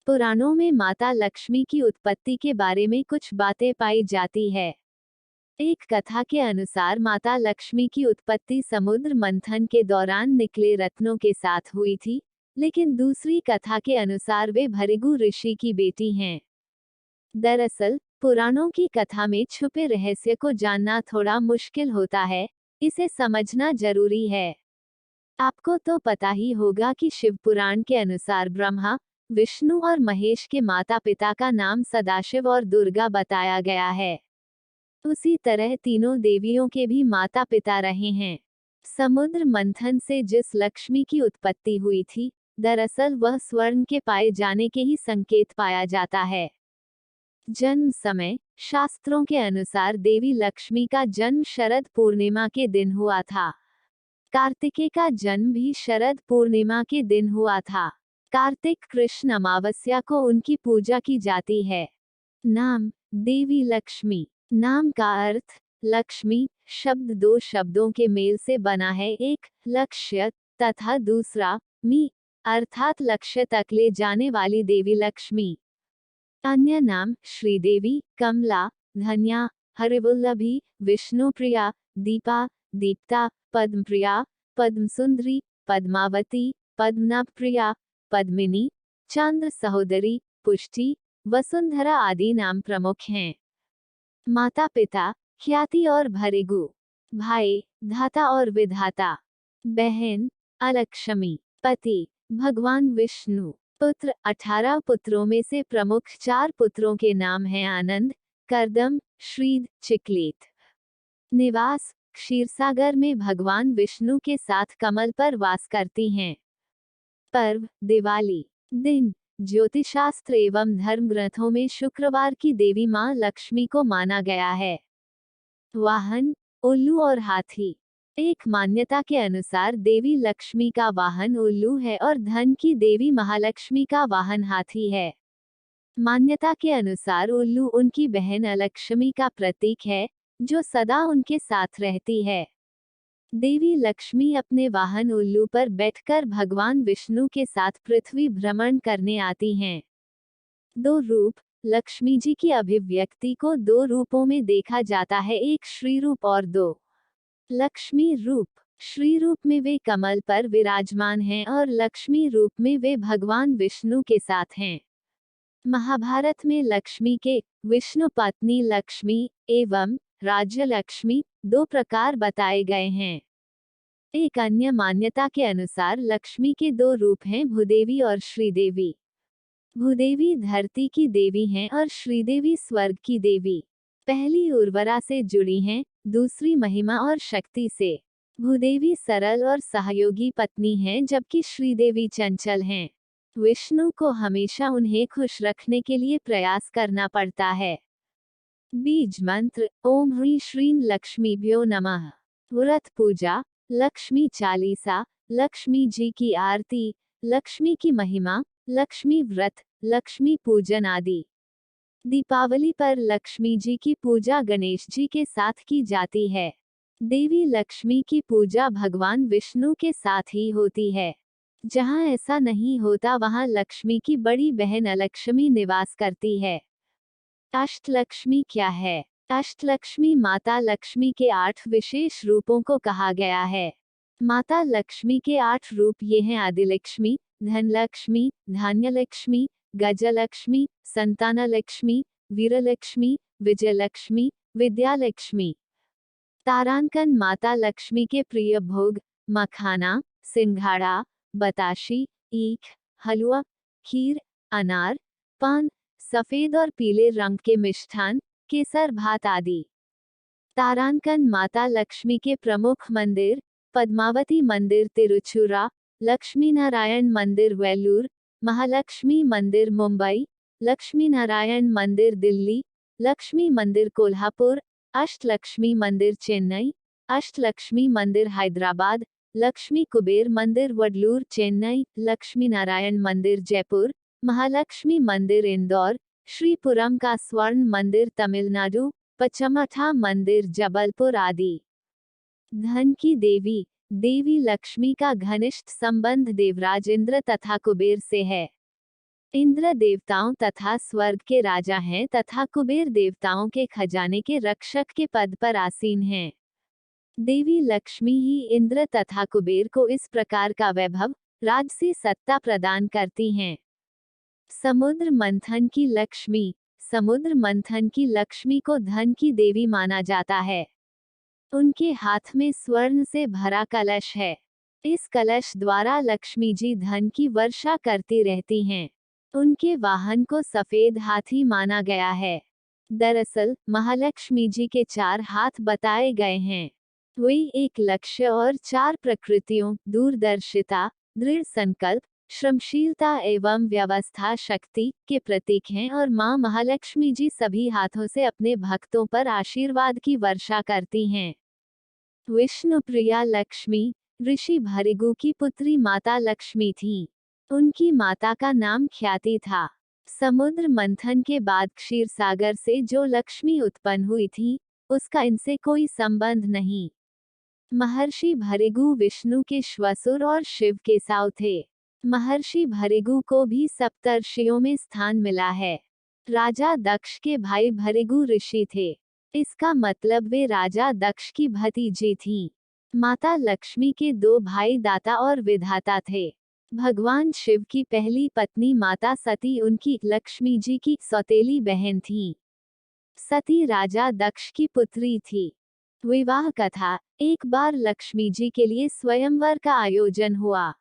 पुराणों में माता लक्ष्मी की उत्पत्ति के बारे में कुछ बातें पाई जाती है। एक कथा के अनुसार माता लक्ष्मी की उत्पत्ति समुद्र मंथन के दौरान निकले रत्नों के साथ हुई थी, लेकिन दूसरी कथा के अनुसार वे भृगु ऋषि की बेटी हैं। दरअसल, पुराणों की कथा में छुपे रहस्य को जानना थोड़ा मुश्किल होता है, इसे समझना जरूरी है। आपको तो पता ही होगा कि शिव पुराण के अनुसार ब्रह्मा, विष्णु और महेश के माता पिता का नाम सदाशिव और दुर्गा बताया गया है। उसी तरह तीनों देवियों के भी माता पिता रहे हैं। समुद्र मंथन से जिस लक्ष्मी की उत्पत्ति हुई थी, दरअसल वह स्वर्ण के पाए जाने के ही संकेत पाया जाता है। जन्म समय शास्त्रों के अनुसार देवी लक्ष्मी का जन्म शरद पूर्णिमा के दिन हुआ था। कार्तिकेय का जन्म भी शरद पूर्णिमा के दिन हुआ था। कार्तिक कृष्ण अमावस्या को उनकी पूजा की जाती है। नाम देवी लक्ष्मी। नाम का अर्थ लक्ष्मी शब्द दो शब्दों के मेल से बना है, एक लक्ष्य तथा दूसरा मी अर्थात लक्ष्य तक ले जाने वाली देवी लक्ष्मी। अन्य नाम श्रीदेवी, कमला, धन्या, हरिवल्लभी, विष्णुप्रिया, दीपा, दीप्ता, पद्मप्रिया, पद्मसुंदरी, पद्मावती, पद्मनाभप्रिया, पद्मिनी, चंद्र सहोदरी, पुष्टि, वसुंधरा आदि नाम प्रमुख हैं। माता पिता ख्याति और भृगु। भाई धाता और विधाता। बहन अलक्ष्मी। पति भगवान विष्णु। पुत्र 18 पुत्रों में से प्रमुख 4 पुत्रों के नाम हैं आनंद, करदम, श्रीद, चिकलेत। निवास क्षीरसागर में भगवान विष्णु के साथ कमल पर वास करती हैं। पर्व दिवाली। दिन ज्योतिषशास्त्र एवं धर्म ग्रंथों में शुक्रवार की देवी मां लक्ष्मी को माना गया है। वाहन उल्लू और हाथी। एक मान्यता के अनुसार देवी लक्ष्मी का वाहन उल्लू है और धन की देवी महालक्ष्मी का वाहन हाथी है। मान्यता के अनुसार उल्लू उनकी बहन अलक्ष्मी का प्रतीक है, जो सदा उनके साथ रहती है। देवी लक्ष्मी अपने वाहन उल्लू पर बैठकर भगवान विष्णु के साथ पृथ्वी भ्रमण करने आती हैं। 2 रूप। लक्ष्मी जी की अभिव्यक्ति को 2 रूपों में देखा जाता है, एक श्री रूप और 2 लक्ष्मी रूप। श्री रूप में वे कमल पर विराजमान हैं और लक्ष्मी रूप में वे भगवान विष्णु के साथ हैं। महाभारत में लक्ष्मी के विष्णु पत्नी लक्ष्मी एवं राज्य लक्ष्मी 2 प्रकार बताए गए हैं। एक अन्य मान्यता के अनुसार लक्ष्मी के 2 रूप हैं, भूदेवी और श्रीदेवी। भूदेवी धरती की देवी हैं और श्रीदेवी स्वर्ग की देवी। पहली उर्वरा से जुड़ी हैं, दूसरी महिमा और शक्ति से। भूदेवी सरल और सहयोगी पत्नी हैं, जबकि श्रीदेवी चंचल हैं। विष्णु को हमेशा उन्हें खुश रखने के लिए प्रयास करना पड़ता है। बीज मंत्र ओम ह्रीं श्रीं लक्ष्मीभ्यो नमः। व्रत पूजा लक्ष्मी चालीसा, लक्ष्मी जी की आरती, लक्ष्मी की महिमा, लक्ष्मी व्रत, लक्ष्मी पूजन आदि। दीपावली पर लक्ष्मी जी की पूजा गणेश जी के साथ की जाती है। देवी लक्ष्मी की पूजा भगवान विष्णु के साथ ही होती है। जहाँ ऐसा नहीं होता वहाँ लक्ष्मी की बड़ी बहन अलक्ष्मी निवास करती है। अष्टलक्ष्मी क्या है? अष्टलक्ष्मी माता लक्ष्मी के 8 विशेष रूपों को कहा गया है। माता लक्ष्मी के 8 रूप ये हैं: आदिलक्ष्मी, धनलक्ष्मी, धान्यलक्ष्मी, गजलक्ष्मी, संतानलक्ष्मी, वीरलक्ष्मी, विजयलक्ष्मी, विद्यालक्ष्मी। तारांकन माता लक्ष्मी के प्रिय भोग मखाना, सिंघाड़ा, बताशी, ईख, हलवा, खीर, अनार, पान, सफेद और पीले रंग के मिष्ठान, केसर भात आदि। तारांकन माता लक्ष्मी के प्रमुख मंदिर पद्मावती मंदिर तिरुचुरा, लक्ष्मी नारायण मंदिर वेल्लूर, महालक्ष्मी मंदिर मुंबई, लक्ष्मी नारायण मंदिर दिल्ली, लक्ष्मी मंदिर कोल्हापुर, अष्टलक्ष्मी मंदिर चेन्नई, अष्टलक्ष्मी मंदिर हैदराबाद, लक्ष्मी कुबेर मंदिर वडलूर चेन्नई, लक्ष्मी नारायण मंदिर जयपुर, महालक्ष्मी मंदिर इंदौर, श्रीपुरम का स्वर्ण मंदिर तमिलनाडु, पचमठा मंदिर जबलपुर आदि। धन की देवी देवी लक्ष्मी का घनिष्ठ संबंध देवराज इंद्र तथा कुबेर से है। इंद्र देवताओं तथा स्वर्ग के राजा हैं तथा कुबेर देवताओं के खजाने के रक्षक के पद पर आसीन हैं। देवी लक्ष्मी ही इंद्र तथा कुबेर को इस प्रकार का वैभव, राजसी सत्ता प्रदान करती हैं। समुद्र मंथन की लक्ष्मी। समुद्र मंथन की लक्ष्मी को धन की देवी माना जाता है। उनके हाथ में स्वर्ण से भरा कलश है। इस कलश द्वारा लक्ष्मी जी धन की वर्षा करती रहती हैं। उनके वाहन को सफेद हाथी माना गया है। दरअसल महालक्ष्मी जी के 4 हाथ बताए गए हैं। वे एक लक्ष्य और 4 प्रकृतियों, दूरदर्शिता, दृढ़ संकल्प, श्रमशीलता एवं व्यवस्था शक्ति के प्रतीक हैं और मां महालक्ष्मी जी सभी हाथों से अपने भक्तों पर आशीर्वाद की वर्षा करती हैं। विष्णुप्रिया लक्ष्मी ऋषि भृगु की पुत्री माता लक्ष्मी थी। उनकी माता का नाम ख्याति था। समुद्र मंथन के बाद क्षीर सागर से जो लक्ष्मी उत्पन्न हुई थी, उसका इनसे कोई संबंध नहीं। महर्षि भृगु विष्णु के श्वसुर और शिव के साव थे। महर्षि भृगु को भी सप्तर्षियों में स्थान मिला है। राजा दक्ष के भाई भृगु ऋषि थे। इसका मतलब वे राजा दक्ष की भतीजी थीं। माता लक्ष्मी के 2 भाई दाता और विधाता थे। भगवान शिव की पहली पत्नी माता सती उनकी लक्ष्मी जी की सौतेली बहन थीं। सती राजा दक्ष की पुत्री थी। विवाह कथा। एक बार लक्ष्मी जी के लिए स्वयंवर का आयोजन हुआ।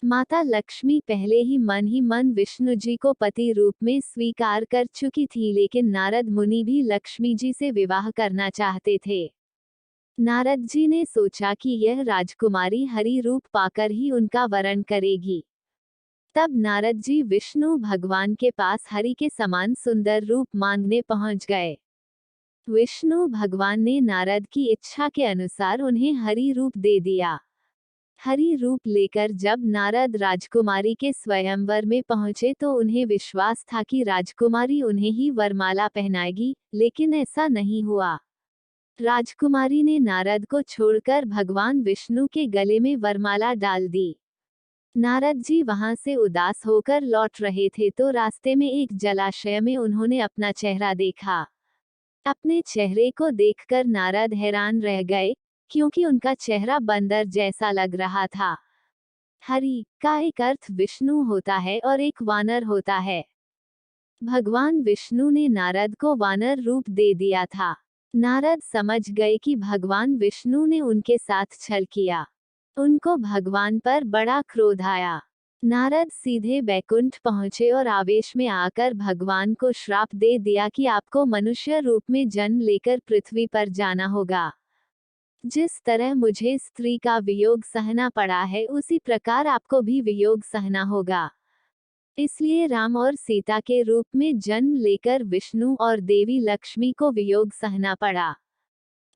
माता लक्ष्मी पहले ही मन विष्णु जी को पति रूप में स्वीकार कर चुकी थी, लेकिन नारद मुनि भी लक्ष्मी जी से विवाह करना चाहते थे। नारद जी ने सोचा कि यह राजकुमारी हरि रूप पाकर ही उनका वरण करेगी। तब नारद जी विष्णु भगवान के पास हरि के समान सुंदर रूप मांगने पहुंच गए। विष्णु भगवान ने नारद की इच्छा के अनुसार उन्हें हरि रूप दे दिया। हरि रूप लेकर जब नारद राजकुमारी के स्वयंवर में पहुंचे तो उन्हें विश्वास था कि राजकुमारी उन्हें ही वरमाला पहनाएगी, लेकिन ऐसा नहीं हुआ। राजकुमारी ने नारद को छोड़कर भगवान विष्णु के गले में वरमाला डाल दी। नारद जी वहां से उदास होकर लौट रहे थे तो रास्ते में एक जलाशय में उन्होंने अपना चेहरा देखा। अपने चेहरे को देखकर नारद हैरान रह गए, क्योंकि उनका चेहरा बंदर जैसा लग रहा था। हरि का एक अर्थ विष्णु होता है और एक वानर होता है। भगवान विष्णु ने नारद को वानर रूप दे दिया था। नारद समझ गए कि भगवान विष्णु ने उनके साथ छल किया। उनको भगवान पर बड़ा क्रोध आया। नारद सीधे बैकुंठ पहुंचे और आवेश में आकर भगवान को श्राप दे दिया कि आपको मनुष्य रूप में जन्म लेकर पृथ्वी पर जाना होगा। जिस तरह मुझे स्त्री का वियोग सहना पड़ा है, उसी प्रकार आपको भी वियोग सहना होगा। इसलिए राम और सीता के रूप में जन्म लेकर विष्णु और देवी लक्ष्मी को वियोग सहना पड़ा।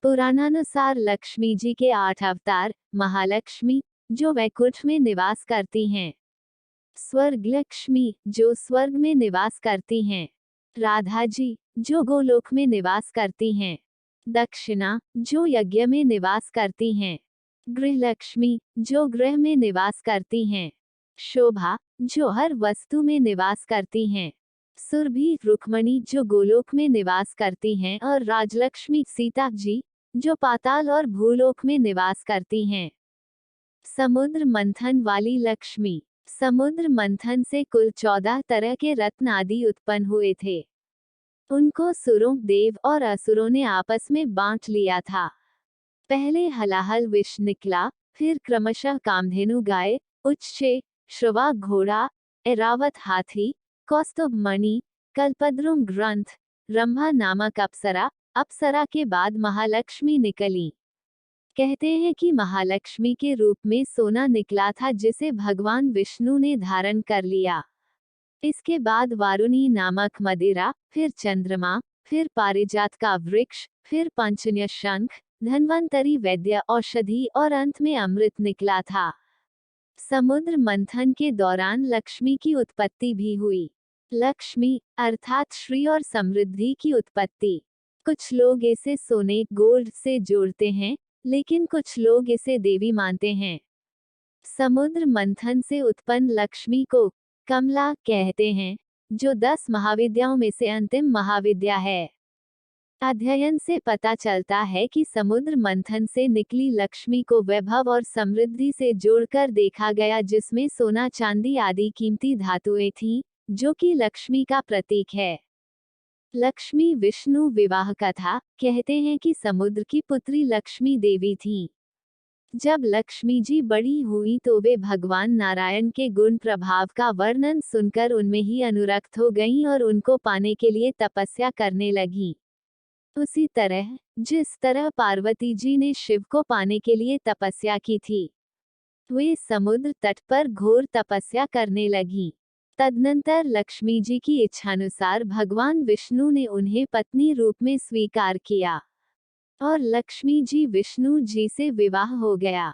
पुराणानुसार लक्ष्मी जी के 8 अवतार, महालक्ष्मी, जो वैकुंठ में निवास करती हैं। स्वर्ग लक्ष्मी, जो स्वर्ग में निवास करती हैं। राधा जी, जो गोलोक में निवास करती हैं। दक्षिणा, जो यज्ञ में निवास करती हैं। गृहलक्ष्मी, जो गृह में निवास करती हैं। शोभा, जो हर वस्तु में निवास करती हैं। सुरभि रुक्मणी, जो गोलोक में निवास करती हैं, और राजलक्ष्मी सीता जी, जो पाताल और भूलोक में निवास करती हैं। समुद्र मंथन वाली लक्ष्मी। समुद्र मंथन से कुल 14 तरह के रत्न आदि उत्पन्न हुए थे। उनको सुरों, देव और असुरों ने आपस में बांट लिया था। पहले हलाहल विष निकला, फिर क्रमशः कामधेनु गाय, उच्चे, श्रवा घोड़ा, ऐरावत हाथी, कौस्तुभ मणि, कल्पद्रुम ग्रंथ, रंभा नामक अप्सरा। अप्सरा के बाद महालक्ष्मी निकली। कहते हैं कि महालक्ष्मी के रूप में सोना निकला था, जिसे भगवान विष्णु ने धारण कर लिया। इसके बाद वारुणी नामक मदिरा, फिर चंद्रमा, फिर पारिजात का वृक्ष, फिर पंचन्य शंख, धन्वंतरी वैद्य औषधि और अंत में अमृत निकला था। समुद्र मंथन के दौरान लक्ष्मी की उत्पत्ति भी हुई। लक्ष्मी अर्थात श्री और समृद्धि की उत्पत्ति। कुछ लोग इसे सोने, गोल्ड से जोड़ते हैं, लेकिन कुछ लोग इसे देवी मानते हैं। समुद्र मंथन से उत्पन्न लक्ष्मी को कमला कहते हैं, जो 10 महाविद्याओं में से अंतिम महाविद्या है। अध्ययन से पता चलता है कि समुद्र मंथन से निकली लक्ष्मी को वैभव और समृद्धि से जोड़कर देखा गया, जिसमें सोना चांदी आदि कीमती धातुएं थीं, जो कि लक्ष्मी का प्रतीक है। लक्ष्मी विष्णु विवाह कथा कहते हैं कि समुद्र की पुत्री लक्ष्मी देवी थीं। जब लक्ष्मी जी बड़ी हुई तो वे भगवान नारायण के गुण प्रभाव का वर्णन सुनकर उनमें ही अनुरक्त हो गईं और उनको पाने के लिए तपस्या करने लगीं। उसी तरह जिस तरह पार्वती जी ने शिव को पाने के लिए तपस्या की थी, वे समुद्र तट पर घोर तपस्या करने लगीं। तदनंतर लक्ष्मी जी की इच्छानुसार भगवान विष्णु ने उन्हें पत्नी रूप में स्वीकार किया और लक्ष्मी जी विष्णु जी से विवाह हो गया।